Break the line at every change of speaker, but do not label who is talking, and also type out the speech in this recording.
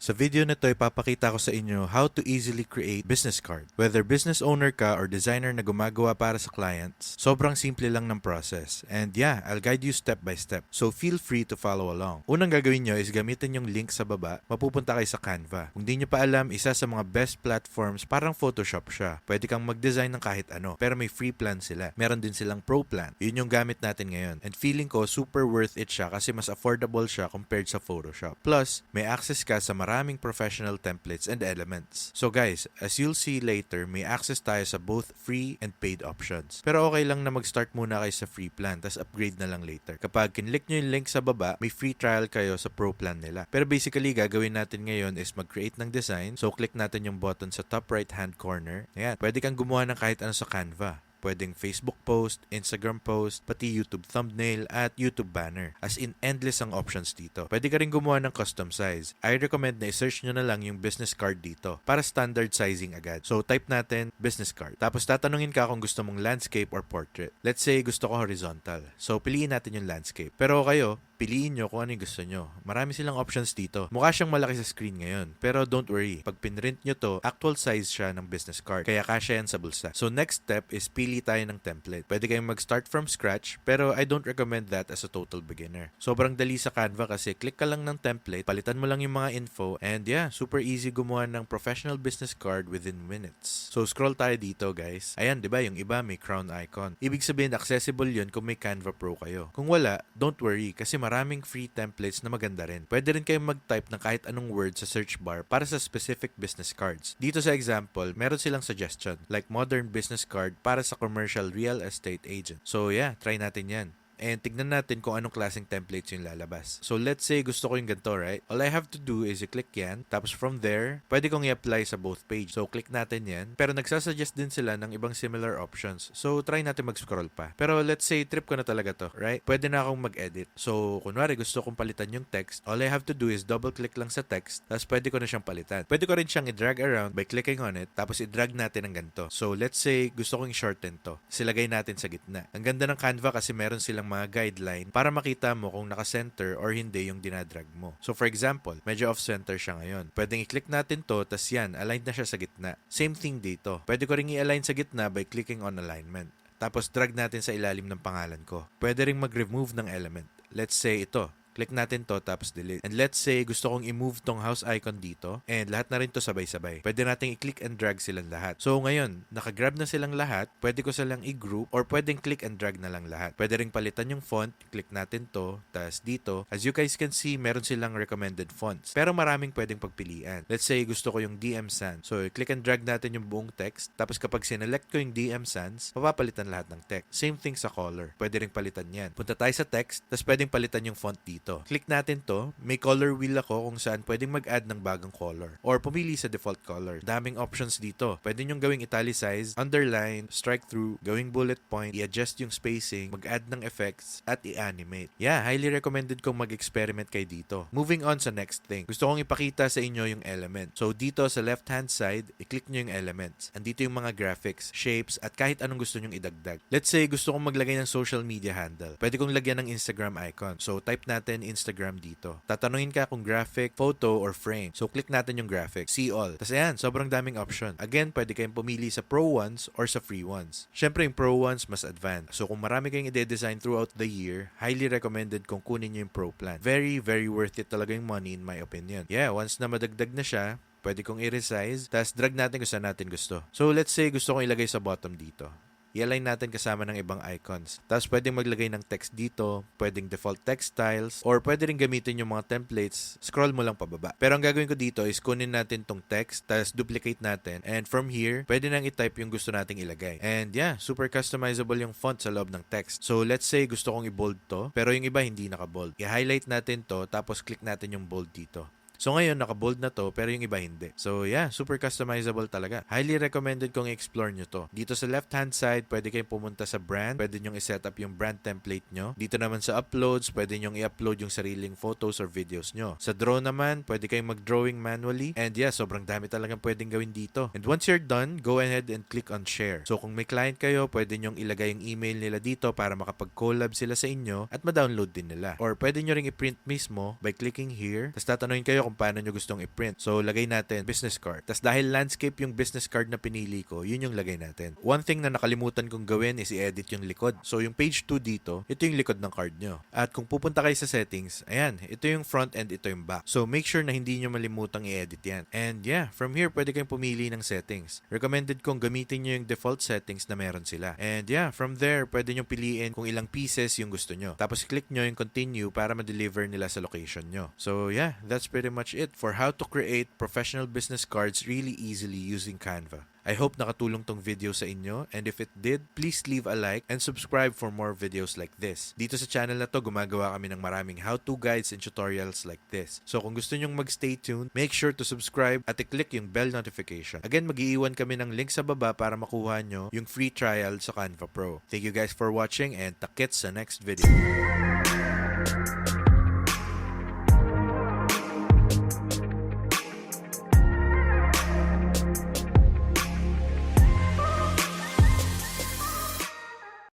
Sa video na to, ipapakita ko sa inyo how to easily create business card. Whether business owner ka or designer na gumagawa para sa clients, sobrang simple lang ng process. And yeah, I'll guide you step by step. So feel free to follow along. Unang gagawin nyo is gamitin yung link sa baba, mapupunta kayo sa Canva. Kung di nyo pa alam, isa sa mga best platforms, parang Photoshop siya. Pwede kang mag-design ng kahit ano, pero may free plan sila. Meron din silang pro plan. Yun yung gamit natin ngayon. And feeling ko super worth it siya kasi mas affordable siya compared sa Photoshop. Plus, may access ka sa maraming professional templates and elements. So guys, as you'll see later, may access tayo sa both free and paid options. Pero okay lang na mag-start muna kayo sa free plan, tas upgrade na lang later. Kapag kinlik nyo yung link sa baba, may free trial kayo sa pro plan nila. Pero basically, gagawin natin ngayon is mag-create ng design. So click natin yung button sa top right hand corner. Ayan, pwede kang gumawa ng kahit ano sa Canva. Pwedeng Facebook post, Instagram post, pati YouTube thumbnail at YouTube banner. As in, endless ang options dito. Pwede ka rin gumawa ng custom size. I recommend na i-search nyo na lang yung business card dito para standard sizing agad. So, type natin business card. Tapos, tatanungin ka kung gusto mong landscape or portrait. Let's say, gusto ko horizontal. So, piliin natin yung landscape. Pero kayo, piliin nyo kung ano yung gusto nyo. Marami silang options dito. Mukha siyang malaki sa screen ngayon. Pero don't worry, pag pinrint nyo to, actual size siya ng business card. Kaya kasya yan sa bulsa. So next step is pili tayo ng template. Pwede kayong mag-start from scratch, pero I don't recommend that as a total beginner. Sobrang dali sa Canva kasi click ka lang ng template, palitan mo lang yung mga info, and yeah, super easy gumawa ng professional business card within minutes. So scroll tayo dito guys. Ayan, di ba yung iba may crown icon. Ibig sabihin accessible yun kung may Canva Pro kayo. Kung wala, don't worry kasi maraming free templates na maganda rin. Pwede rin kayong mag-type ng kahit anong word sa search bar para sa specific business cards. Dito sa example, meron silang suggestion like modern business card para sa commercial real estate agent. So yeah, try natin yan. And tignan natin kung anong klaseng templates yung lalabas. So let's say gusto ko yung ganito, right? All I have to do is i-click yan. Tapos from there, pwede kong i-apply sa both page. So click natin yan. Pero nagsasuggest din sila ng ibang similar options. So try natin mag-scroll pa. Pero let's say trip ko na talaga to, right? Pwede na akong mag-edit. So kunwari gusto kong palitan yung text. All I have to do is double-click lang sa text. Tapos pwede ko na siyang palitan. Pwede ko rin siyang i-drag around by clicking on it. Tapos i-drag natin ng ganito. So let's say gusto kong i-shorten to. Silagay natin sa gitna. Ang ganda ng Canva kasi meron silang mga guideline para makita mo kung naka-center or hindi yung dinadrag mo. So for example, medyo off-center siya ngayon. Pwedeng i-click natin to, tas yan, aligned na siya sa gitna. Same thing dito. Pwede ko ring i-align sa gitna by clicking on alignment. Tapos drag natin sa ilalim ng pangalan ko. Pwede ring mag-remove ng element. Let's say ito. Click natin to tapos delete. And let's say gusto kong i-move tong house icon dito and lahat na rin to sabay-sabay. Pwede nating i-click and drag silang lahat. So ngayon, nakagrab na silang lahat, pwede ko silang i-group or pwedeng click and drag na lang lahat. Pwede ring palitan yung font, click natin to, tapos dito, as you guys can see, meron silang recommended fonts. Pero maraming pwedeng pagpilian. Let's say gusto ko yung DM Sans. So click and drag natin yung buong text, tapos kapag sinelect ko yung DM Sans, mapapalitan lahat ng text. Same thing sa color. Pwede ring palitan yan. Punta tayo sa text, tapos pwedeng palitan yung font dito. Click natin to. May color wheel ako kung saan pwedeng mag-add ng bagong color. Or pumili sa default color. Daming options dito. Pwede nyong gawing italicize, underline, strike through, gawing bullet point, i-adjust yung spacing, mag-add ng effects, at i-animate. Yeah, highly recommended kong mag-experiment kayo dito. Moving on sa next thing. Gusto kong ipakita sa inyo yung element. So dito sa left hand side, i-click nyo yung elements. Andito yung mga graphics, shapes, at kahit anong gusto nyong idagdag. Let's say gusto kong maglagay ng social media handle. Pwede kong lagyan ng Instagram icon. So type natin Instagram dito. Tatanungin ka kung graphic, photo, or frame. So, click natin yung graphic. See all. Tapos ayan, sobrang daming option. Again, pwede kayong pumili sa pro ones or sa free ones. Syempre, yung pro ones mas advanced. So, kung marami kayong ide-design throughout the year, highly recommended kung kunin nyo yung pro plan. Very, very worth it talaga yung money in my opinion. Yeah, once na madagdag na siya, pwede kong i-resize, tapos drag natin kung saan natin gusto. So, let's say gusto kong ilagay sa bottom dito. I-align natin kasama ng ibang icons. Tapos pwedeng maglagay ng text dito, pwedeng default text styles, or pwede rin gamitin yung mga templates, scroll mo lang pababa. Pero ang gagawin ko dito is kunin natin tong text, tapos duplicate natin, and from here, pwede nang i-type yung gusto nating ilagay. And yeah, super customizable yung font sa loob ng text. So let's say gusto kong i-bold to, pero yung iba hindi naka-bold. I-highlight natin to, tapos click natin yung bold dito. So ngayon, naka-bold na to, pero yung iba hindi. So yeah, super customizable talaga. Highly recommended kong i-explore nyo to. Dito sa left-hand side, pwede kayong pumunta sa brand. Pwede nyong i-set up yung brand template nyo. Dito naman sa uploads, pwede nyong i-upload yung sariling photos or videos nyo. Sa draw naman, pwede kayong mag-drawing manually. And yeah, sobrang dami talagang pwedeng gawin dito. And once you're done, go ahead and click on share. So kung may client kayo, pwede nyong ilagay yung email nila dito para makapag-collab sila sa inyo at ma-download din nila. Or pwede nyo ring i-print mismo by clicking here. Tapos tatanungin kayo kung kung paano nyo gustong i-print. So, lagay natin business card. Tas dahil landscape yung business card na pinili ko, yun yung lagay natin. One thing na nakalimutan kong gawin is i-edit yung likod. So, yung page 2 dito, ito yung likod ng card nyo. At kung pupunta kayo sa settings, ayan, ito yung front and ito yung back. So, make sure na hindi nyo malimutang i-edit yan. And yeah, from here, pwede kayong pumili ng settings. Recommended kong gamitin nyo yung default settings na meron sila. And yeah, from there, pwede nyo piliin kung ilang pieces yung gusto nyo. Tapos, click nyo yung continue para ma-deliver nila sa location nyo. So yeah, that's pretty much it for how to create professional business cards really easily using Canva. I hope nakatulong tong video sa inyo, and if it did, please leave a like and subscribe for more videos like this. Dito sa channel na to, gumagawa kami ng maraming how-to guides and tutorials like this. So kung gusto nyong mag-stay tuned, make sure to subscribe at i-click yung bell notification. Again, mag-iiwan kami ng link sa baba para makuha nyo yung free trial sa Canva Pro. Thank you guys for watching, and takits sa next video.